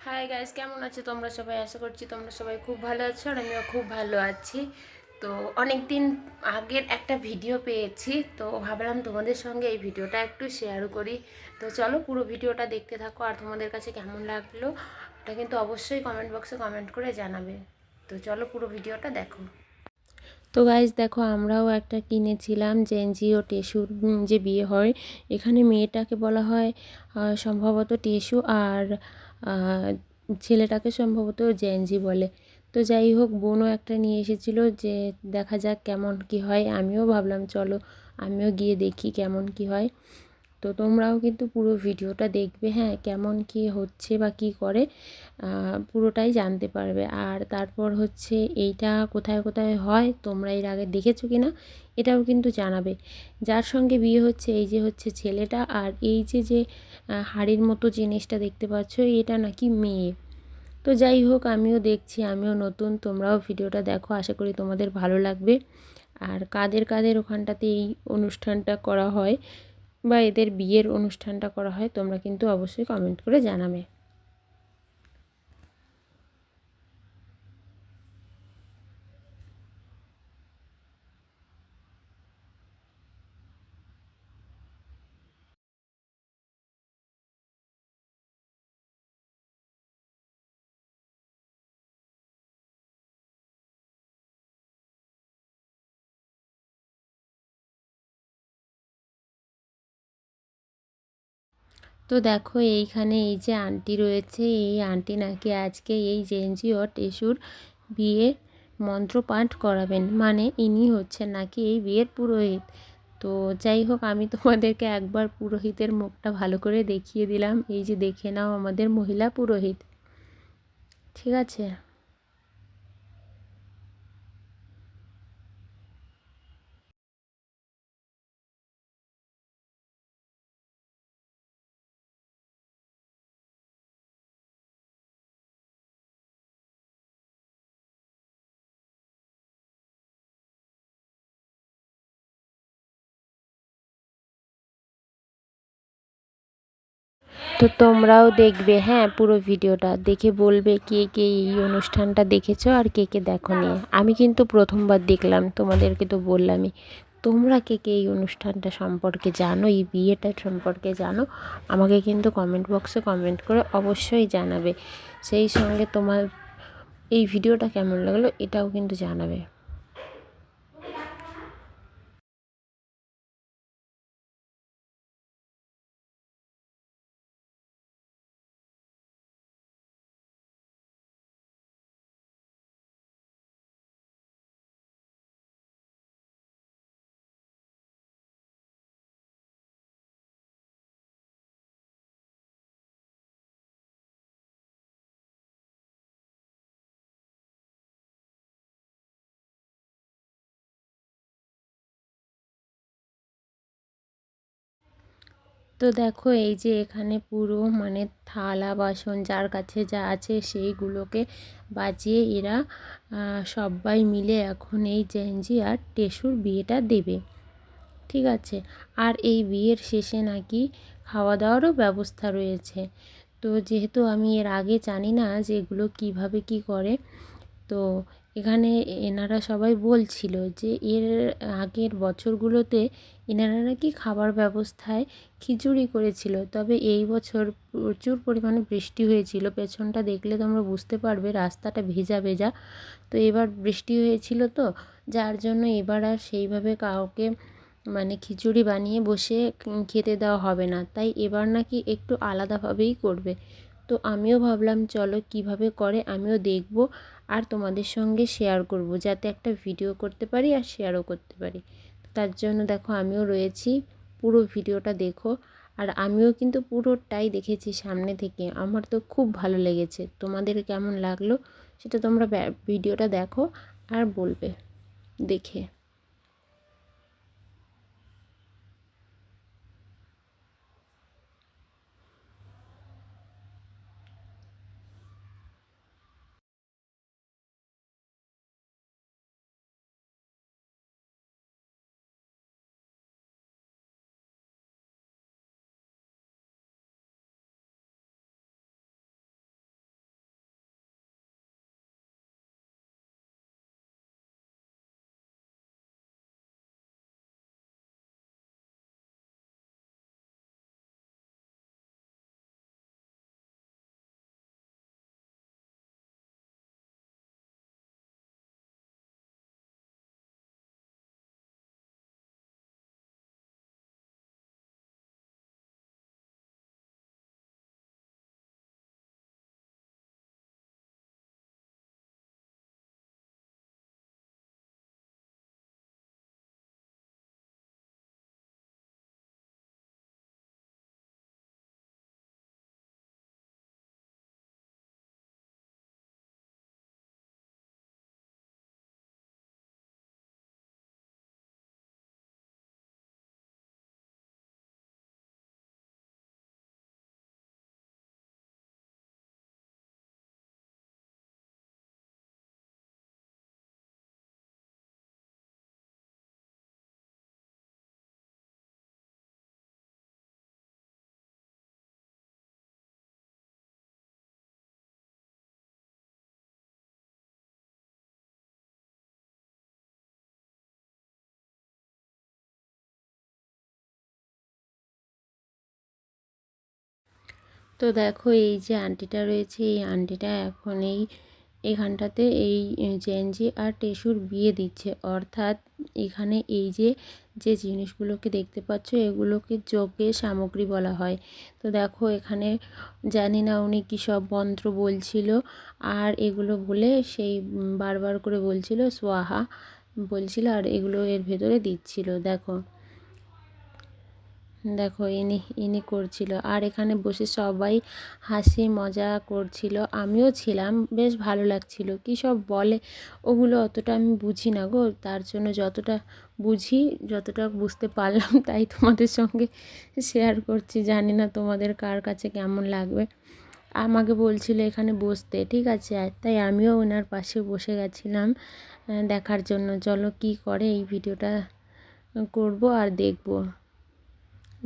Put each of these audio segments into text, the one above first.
Hi guys, কেমন আছো তোমরা সবাই? আশা করছি তোমরা সবাই খুব ভালো আছো আর আমিও খুব ভালো আছি। তো অনেক দিন আগের একটা ভিডিও পেয়েছি, তো ভাবলাম তোমাদের সঙ্গে এই ভিডিওটা একটু শেয়ার করি। তো চলো পুরো ভিডিওটা দেখতে থাকো, আর তোমাদের কাছে কেমন লাগলো ওটা কিন্তু অবশ্যই কমেন্ট বক্সে কমেন্ট করে জানাবে। তো চলো পুরো ভিডিওটা দেখো। তো গাইজ দেখো, আমরাও একটা কিনেছিলাম জেনজি ও টেসুর যে বিয়ে হয়। এখানে মেয়েটাকে বলা হয় সম্ভবত টেসু, আর ছেলেটাকে সম্ভবত জেনজি বলে। তো যাই হোক, বোনও একটা নিয়ে এসেছিলো, যে দেখা যাক কেমন কি হয়। আমিও ভাবলাম চলো আমিও গিয়ে দেখি কেমন কি হয়। তো তোমরাও কিন্তু পুরো ভিডিওটা দেখবে, হ্যাঁ, কেমন কি হচ্ছে বা কি করে পুরোটাই জানতে পারবে। আর তারপর হচ্ছে এইটা কোথায় কোথায় হয়, তোমরা এর আগে দেখেছো কি না এটাও কিন্তু জানাবে। যার সঙ্গে বিয়ে হচ্ছে এই যে হচ্ছে ছেলেটা, আর এই যে যে হাড়ির মতো জিনিসটা দেখতে পাচ্ছ এটা নাকি মেয়ে। তো যাই হোক, আমিও দেখছি, আমিও নতুন, তোমরাও ভিডিওটা দেখো, আশা করি তোমাদের ভালো লাগবে। আর কাদের কাদের ওখানটাতে এই অনুষ্ঠানটা করা হয় বা এদের বিয়ের অনুষ্ঠানটা করা হয়, তোমরা কিন্তু অবশ্যই কমেন্ট করে জানাবে। তো দেখো, এইখানে এই যে আন্টি রয়েছে, এই আন্টি নাকি আজকে এই জেনজি ও টেসুর বিয়ে মন্ত্রপাঠ করাবেন, মানে ইনি হচ্ছেন নাকি এই বিয়ের পুরোহিত। তো যাই হোক, আমি তোমাদেরকে একবার পুরোহিতের মুখটা ভালো করে দেখিয়ে দিলাম। এই যে দেখে নাও আমাদের মহিলা পুরোহিত, ঠিক আছে। তো তোমরাও দেখবে, হ্যাঁ, পুরো ভিডিওটা দেখে বলবে কে কে এই অনুষ্ঠানটা দেখেছো আর কে কে দেখোনি। আমি কিন্তু প্রথমবার দেখলাম, তোমাদেরকে তো বললামই। তোমরা কে কে এই অনুষ্ঠানটা সম্পর্কে জানো, এই বিয়েটা সম্পর্কে জানো, আমাকে কিন্তু কমেন্ট বক্সে কমেন্ট করে অবশ্যই জানাবে। সেই সঙ্গে তোমার এই ভিডিওটা কেমন লাগলো এটাও কিন্তু জানাবে। তো দেখো, এই যে এখানে পুরো মানে থালা বাসন যার কাছে যা আছে সেইগুলোকে বাজিয়ে এরা সবাই মিলে এখন এই জেনজি আর টেসুর বিয়েটা দেবে, ঠিক আছে। আর এই বিয়ের শেষে নাকি খাওয়া দাওয়ারও ব্যবস্থা রয়েছে। তো যেহেতু আমি এর আগে জানি না যে এগুলো কীভাবে কী করে, তো এখানে এনারা সবাই বলছিল যে এর আগের বছরগুলোতে এনারা নাকি খাবার ব্যবস্থায় খিচুড়ি করেছিল, তবে এই বছর প্রচুর পরিমাণে বৃষ্টি হয়েছিল। পেছনটা দেখলে তোমরা বুঝতে পারবে রাস্তাটা ভেজা ভেজা। তো এবার বৃষ্টি হয়েছিল, তো যার জন্য এবার আর সেইভাবে কাউকে মানে খিচুড়ি বানিয়ে বসে খেতে দেওয়া হবে না, তাই এবার নাকি একটু আলাদাভাবেই করবে। তো আমিও ভাবলাম চলো কিভাবে করে আমিও দেখব, আর তোমাদের সঙ্গে শেয়ার করব, যাতে একটা ভিডিও করতে পারি আর শেয়ারও করতে পারি। তার জন্য দেখো আমিও রয়েছি, পুরো ভিডিওটা দেখো। আর আমিও কিন্তু পুরোটাই দেখেছি সামনে থেকে, আমার তো খুব ভালো লেগেছে। তোমাদের কেমন লাগলো সেটা তোমরা ভিডিওটা দেখো আর বলবে দেখে। তো দেখো এই যে আন্টিটা রয়েছে, এই আন্টিটা এখন এখানটাতে এই জেনজি আর টেসুর বিয়ে দিচ্ছে। অর্থাৎ এখানে এই যে যে জিনিসগুলোকে দেখতে পাচ্ছ এগুলোকে যজ্ঞের সামগ্রী বলা হয়। তো দেখো এখানে জানি না উনি কী সব মন্ত্র বলছিল, আর এগুলো বলে সেই বারবার করে বলছিল সোয়াহা বলছিল, আর এগুলো এর ভেতরে দিচ্ছিল। দেখো দেখো ইনি করছিল, আর এখানে বসে সবাই হাসি মজা করছিল, আমিও ছিলাম, বেশ ভালো লাগছিল। কী সব বলে ওগুলো অতটা আমি বুঝি না গো, তার জন্য যতটা বুঝি, যতটা বুঝতে পারলাম তাই তোমাদের সঙ্গে শেয়ার করছি। জানি না তোমাদের কার কাছে কেমন লাগবে। আমাকে বলছিল এখানে বসতে, ঠিক আছে, আর তাই আমিও ওনার পাশে বসে গেছিলাম দেখার জন্য। চলো কী করে এই ভিডিওটা করব আর দেখব।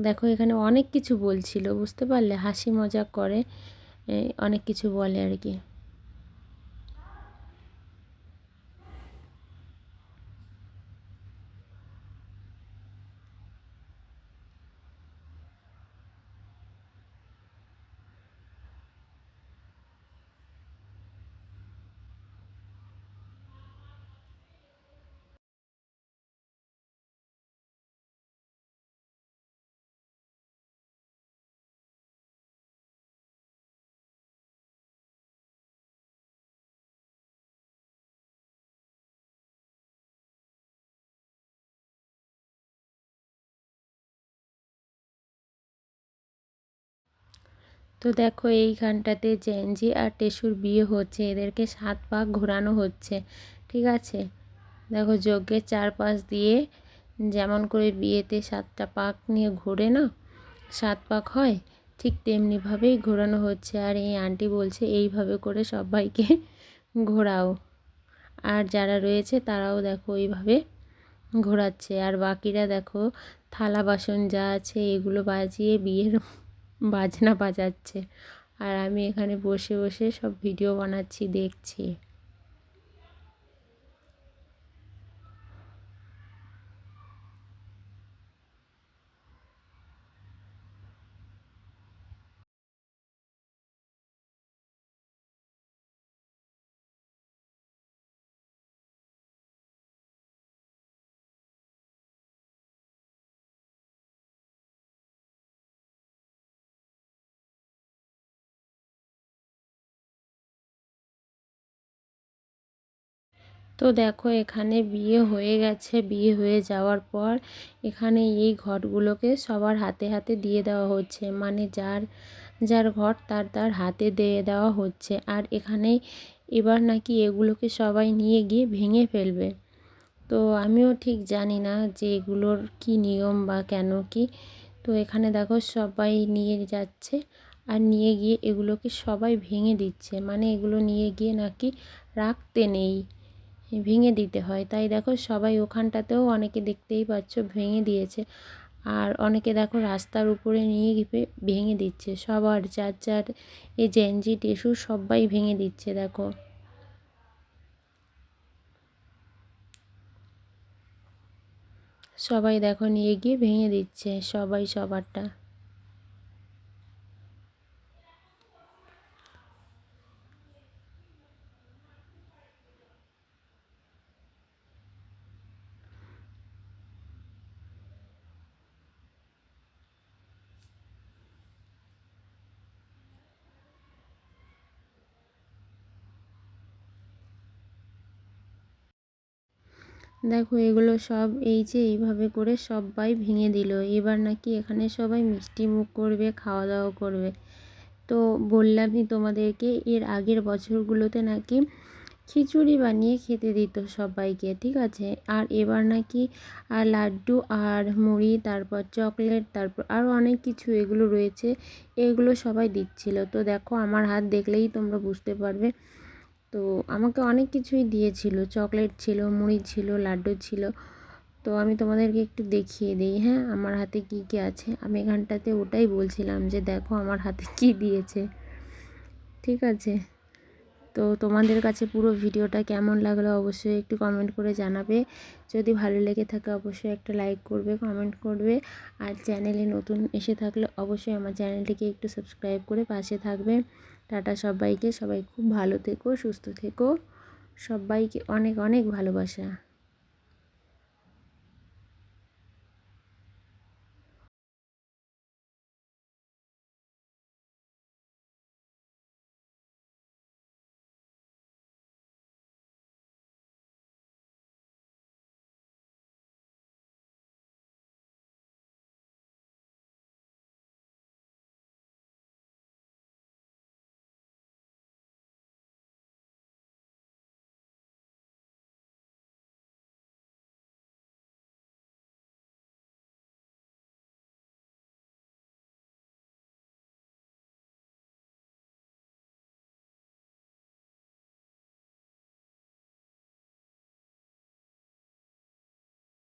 দেখো এখানে অনেক কিছু বলছিল, বুঝতে পারলে, হাসি মজা করে অনেক কিছু বলে আর কি। তো দেখো এইখানটাতে জেনজি আর টেসুর বিয়ে হচ্ছে, এদেরকে 7 পাক ঘোরানো হচ্ছে, ঠিক আছে। দেখো যজ্ঞের চারপাশ দিয়ে যেমন করে বিয়েতে 7টা পাক নিয়ে ঘোরে না, 7 পাক হয়, ঠিক তেমনিভাবেই ঘোরানো হচ্ছে। আর এই আন্টি বলছে এইভাবে করে সবাইকে ঘোরাও, আর যারা রয়েছে তারাও দেখো এইভাবে ঘোরাচ্ছে, আর বাকিরা দেখো থালা বাসন যা আছে এগুলো বাজিয়ে বিয়ের বাজনা বাজাচ্ছে, আর আমি এখানে বসে বসে সব ভিডিও বানাচ্ছি, দেখছি। তো দেখো এখানে বিয়ে হয়ে গেছে, বিয়ে হয়ে যাওয়ার পর এখানে এই ঘটগুলোকে সবার হাতে হাতে দিয়ে দেওয়া হচ্ছে, মানে যার যার ঘট তার তার হাতে দিয়ে দেওয়া হচ্ছে। আর এখানে এবার নাকি এগুলোকে সবাই নিয়ে গিয়ে ভেঙে ফেলবে। তো আমিও ঠিক জানি না যে এগুলোর কী নিয়ম বা কেন কি। তো এখানে দেখো সবাই নিয়ে যাচ্ছে, আর নিয়ে গিয়ে এগুলোকে সবাই ভেঙে দিচ্ছে, মানে এগুলো নিয়ে গিয়ে নাকি রাখতে নেই, ভেঙে দিতে হয়। তাই দেখো সবাই ওখানটাতেও অনেকে দেখতেই পাচ্ছ ভেঙে দিয়েছে, আর অনেকে দেখো রাস্তার উপরে নিয়ে গিয়ে ভেঙে দিচ্ছে, সবার যার যার এই জেনজি টেসু সবাই ভেঙে দিচ্ছে। দেখো সবাই দেখো নিয়ে গিয়ে ভেঙে দিচ্ছে সবাই সবারটা। দেখো এগুলো সব এই যে এইভাবে করে সবাই ভেঙে দিল। এবার নাকি এখানে সবাই মিষ্টি মুখ করবে, খাওয়া দাওয়া করবে। তো বললামই তোমাদেরকে, এর আগের বছরগুলোতে নাকি খিচুড়ি বানিয়ে খেতে দিত সবাইকে, ঠিক আছে। আর এবার নাকি আর লাড্ডু আর মুড়ি, তারপর চকলেট, তারপর আরও অনেক কিছু এগুলো রয়েছে, এগুলো সবাই দিচ্ছিল। তো দেখো আমার হাত দেখলেই তোমরা বুঝতে পারবে। তো আমাকে অনেক কিছুই দিয়েছিল, চকলেট ছিল, মুড়ি ছিল, লাড্ডু ছিল। তো আমি তোমাদেরকে একটু দেখিয়ে দিই, হ্যাঁ, আমার হাতে কি কি আছে। আমি এখানটাতে ওটাই বলছিলাম যে দেখো আমার হাতে কি দিয়েছে, ঠিক আছে। তো তোমাদের কাছে পুরো ভিডিওটা কেমন লাগলো অবশ্যই একটু কমেন্ট করে জানাবে। যদি ভালো লেগে থাকে অবশ্যই একটা লাইক করবে, কমেন্ট করবে। আর চ্যানেলে নতুন এসে থাকলে অবশ্যই আমার চ্যানেলটিকে একটু সাবস্ক্রাইব করে পাশে থাকবে। টাটা সবাইকে, সবাই খুব ভালো থেকো, সুস্থ থেকো, সবাইকে অনেক অনেক ভালোবাসা।